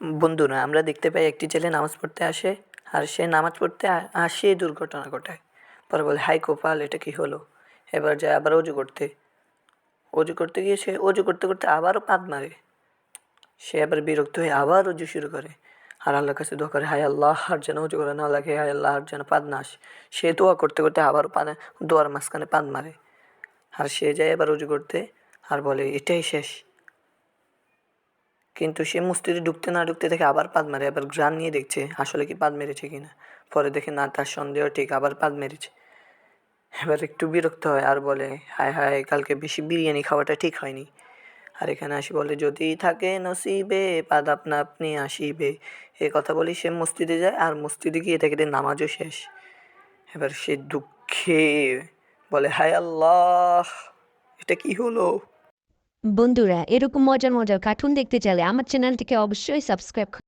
বন্ধুরা আমরা দেখতে পাই একটি ছেলে নামাজ পড়তে আসে, আর সে নামাজ পড়তে আসেই দুর্ঘটনা ঘটায়। পরে বলে, হাই কপাল, এটা কি হলো। এবার যায় আবার অজু করতে। অজু করতে গিয়ে সে অজু করতে করতে আবারও পাদ মারে। সে আবার বিরক্ত হয়ে আবার অজু শুরু করে, আর আল্লাহর কাছে দোয়া করে, হায় আল্লাহ, আর যেন অজু করা না লাগে, হায় আল্লাহ, আর যেন পাদ না আসে। সে দোয়া করতে করতে আবারও পানে দোয়ার মাঝখানে পাদ মারে। আর সে যায় এবার অজু করতে, আর বলে এটাই শেষ। কিন্তু সে মসজিদে ঢুকতে না ঢুকতে দেখে আবার পাদ মারে। আবার ঘ্রাণ নিয়ে দেখছে আসলে কি পাদ মেরেছে কিনা। পরে দেখে না, তার সন্দেহ ঠিক, আবার পাদ মেরেছে। এবার একটু বিরক্ত হয় আর বলে, হায় হায়, কালকে বেশি বিরিয়ানি খাওয়াটা ঠিক হয়নি। আর এখানে আসি বলে, যদি থাকে নসিবে পাদ আপনা আপনি আসিবে। এ কথা বলি সে মসজিদে যায়, আর মসজিদে গিয়ে দেখে যে নামাজও শেষ। এবার সে দুঃখে বলে, হায় আল্লাহ, এটা কি হলো। বন্ধুরা, এরকম মজার মজার কার্টুন দেখতে চাইলে আমার চ্যানেলটিকে অবশ্যই সাবস্ক্রাইব